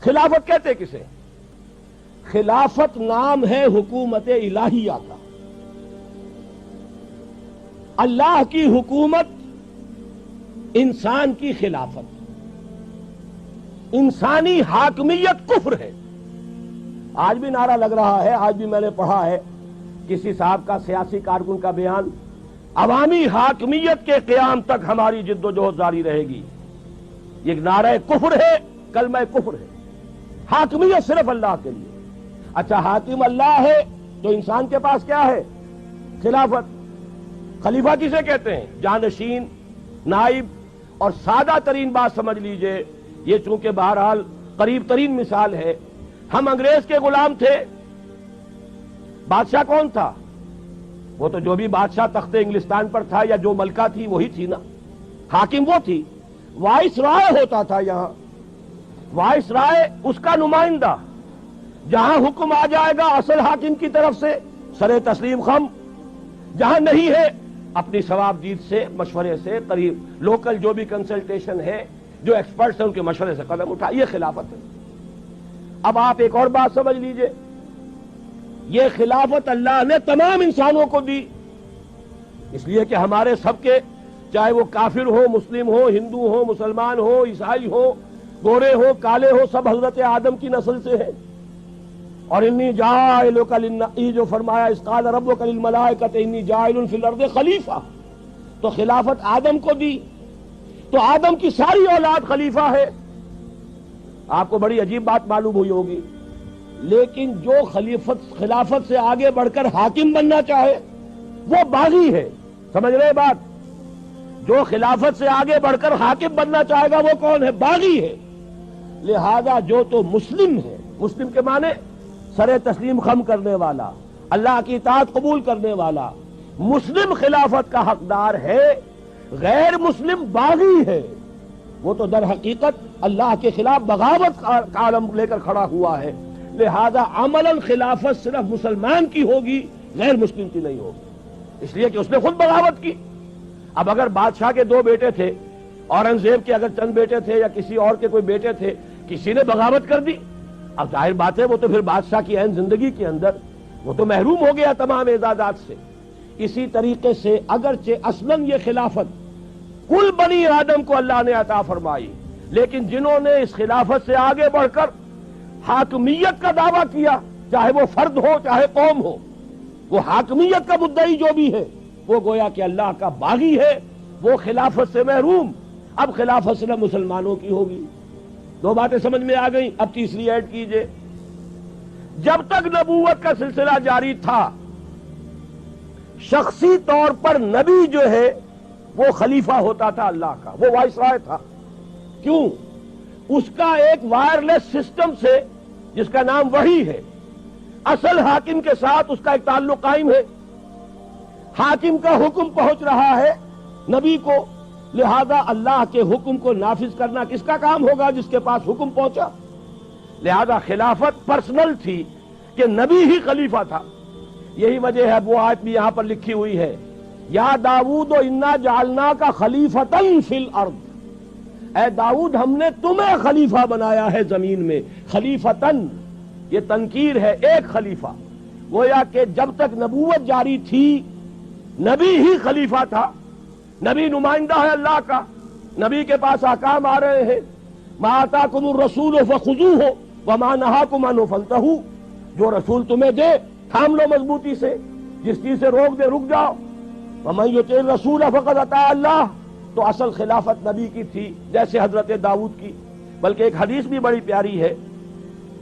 خلافت کہتے کسے؟ خلافت نام ہے حکومت الہیہ کا. اللہ کی حکومت انسان کی خلافت. انسانی حاکمیت کفر ہے. آج بھی نعرہ لگ رہا ہے, آج بھی میں نے پڑھا ہے کسی صاحب کا, سیاسی کارکن کا بیان, عوامی حاکمیت کے قیام تک ہماری جد و جہد جاری رہے گی. یہ نعرہ کفر ہے, کلمہ کفر ہے. حاکمیت صرف اللہ کے لیے. اچھا حاکم اللہ ہے تو انسان کے پاس کیا ہے؟ خلافت. خلیفہ کسے کہتے ہیں؟ جانشین, نائب. اور سادہ ترین بات سمجھ لیجئے, یہ چونکہ بہرحال قریب ترین مثال ہے, ہم انگریز کے غلام تھے. بادشاہ کون تھا؟ وہ تو جو بھی بادشاہ تخت انگلستان پر تھا یا جو ملکہ تھی وہی تھی نا. حاکم وہ تھی. وائس رائے ہوتا تھا یہاں. وائس رائے اس کا نمائندہ. جہاں حکم آ جائے گا اصل حاکم کی طرف سے سر تسلیم خم, جہاں نہیں ہے اپنی ثواب دید سے, مشورے سے, قریب لوکل جو بھی کنسلٹیشن ہے, جو ایکسپرٹس ہیں ان کے مشورے سے قدم اٹھا. یہ خلافت ہے. اب آپ ایک اور بات سمجھ لیجئے, یہ خلافت اللہ نے تمام انسانوں کو دی, اس لیے کہ ہمارے سب کے, چاہے وہ کافر ہو, مسلم ہو, ہندو ہو, مسلمان ہو, عیسائی ہو, گورے ہو, کالے ہو, سب حضرت آدم کی نسل سے ہیں. اور انی جاعلک یہ جو فرمایا اس قال ربک للملائکۃ انی جاعل فی الارض خلیفہ, تو خلافت آدم کو دی, تو آدم کی ساری اولاد خلیفہ ہے. آپ کو بڑی عجیب بات معلوم ہوئی ہوگی, لیکن جو خلافت سے آگے بڑھ کر حاکم بننا چاہے وہ باغی ہے. سمجھ رہے بات؟ جو خلافت سے آگے بڑھ کر حاکم بننا چاہے گا وہ کون ہے؟ باغی ہے. لہذا جو تو مسلم ہے, مسلم کے معنی سر تسلیم خم کرنے والا, اللہ کی اطاعت قبول کرنے والا, مسلم خلافت کا حقدار ہے. غیر مسلم باغی ہے. وہ تو در حقیقت اللہ کے خلاف بغاوت کا عالم لے کر کھڑا ہوا ہے. لہذا عملاً خلافت صرف مسلمان کی ہوگی, غیر مسلم کی نہیں ہوگی, اس لیے کہ اس نے خود بغاوت کی. اب اگر بادشاہ کے 2 بیٹے تھے, اورنگزیب کے اگر چند بیٹے تھے, یا کسی اور کے کوئی بیٹے تھے, کسی نے بغاوت کر دی, اب ظاہر بات ہے وہ تو پھر بادشاہ کی عین زندگی کے اندر وہ تو محروم ہو گیا تمام اعزازات سے. اسی طریقے سے اگرچہ اصلاً یہ خلافت کل بنی آدم کو اللہ نے عطا فرمائی, لیکن جنہوں نے اس خلافت سے آگے بڑھ کر حاکمیت کا دعویٰ کیا, چاہے وہ فرد ہو چاہے قوم ہو, وہ حاکمیت کا مدعی جو بھی ہے وہ گویا کہ اللہ کا باغی ہے, وہ خلافت سے محروم. اب خلافت صرف مسلمانوں کی ہوگی. 2 باتیں سمجھ میں آ گئیں. اب تیسری ایڈ کیجئے. جب تک نبوت کا سلسلہ جاری تھا, شخصی طور پر نبی جو ہے وہ خلیفہ ہوتا تھا اللہ کا, وہ وائس رائے تھا. کیوں؟ اس کا ایک وائرلیس سسٹم سے جس کا نام وحی ہے, اصل حاکم کے ساتھ اس کا ایک تعلق قائم ہے. حاکم کا حکم پہنچ رہا ہے نبی کو, لہذا اللہ کے حکم کو نافذ کرنا کس کا کام ہوگا؟ جس کے پاس حکم پہنچا. لہذا خلافت پرسنل تھی کہ نبی ہی خلیفہ تھا. یہی وجہ ہے وہ آیت بھی یہاں پر لکھی ہوئی ہے, یا داؤد انا جعلناک خلیفۃ فی الارض, اے داؤد ہم نے تمہیں خلیفہ بنایا ہے زمین میں. خلیفتن یہ تنکیر ہے, ایک خلیفہ. گویا کہ جب تک نبوت جاری تھی نبی ہی خلیفہ تھا. نبی نمائندہ ہے اللہ کا, نبی کے پاس احکام آ رہے ہیں. ما آتاکم الرسول فخذوہ وما نہاکم عنہ فانتہوا, جو رسول تمہیں دے تھام لو مضبوطی سے, جس چیز سے روک دے رک جاؤ. ومن یطع الرسول فقد اطاع اللہ, تو اصل خلافت نبی کی تھی جیسے حضرت داؤد کی. بلکہ ایک حدیث بھی بڑی پیاری ہے,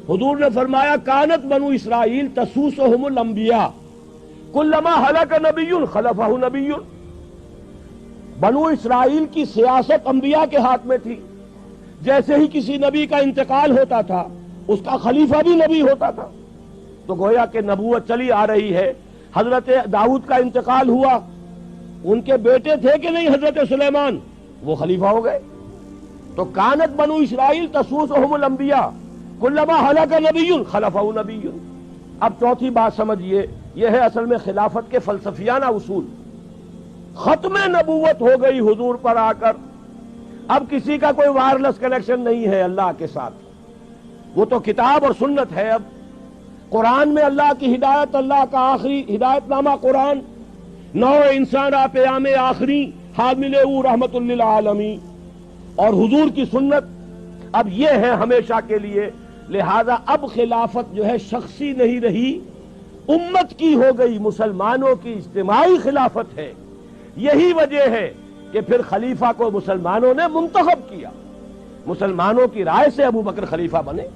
حضور نے فرمایا کانت بنو اسرائیل تسوسہم الانبیاء کلما ہلک نبی خلفہ نبی. بنو اسرائیل کی سیاست انبیاء کے ہاتھ میں تھی. جیسے ہی کسی نبی کا انتقال ہوتا تھا اس کا خلیفہ بھی نبی ہوتا تھا. تو گویا کہ نبوت چلی آ رہی ہے. حضرت داؤد کا انتقال ہوا, ان کے بیٹے تھے کہ نہیں حضرت سلیمان, وہ خلیفہ ہو گئے. تو کانت بنو اسرائیل تسوسہم الانبیاء کلما ہلک نبی خلفہ نبی. اب چوتھی بات سمجھیے, یہ ہے اصل میں خلافت کے فلسفیانہ اصول. ختم نبوت ہو گئی حضور پر آ کر, اب کسی کا کوئی وائرلیس کنیکشن نہیں ہے اللہ کے ساتھ. وہ تو کتاب اور سنت ہے. اب قرآن میں اللہ کی ہدایت، اللہ کا آخری ہدایت نامہ قرآن، نو انسان پیام آخری حامل او رحمت للعالمین، اور حضور کی سنت اب یہ ہے ہمیشہ کے لیے. لہذا اب خلافت جو ہے شخصی نہیں رہی، امت کی ہو گئی، مسلمانوں کی اجتماعی خلافت ہے. یہی وجہ ہے کہ پھر خلیفہ کو مسلمانوں نے منتخب کیا، مسلمانوں کی رائے سے ابو بکر خلیفہ بنے.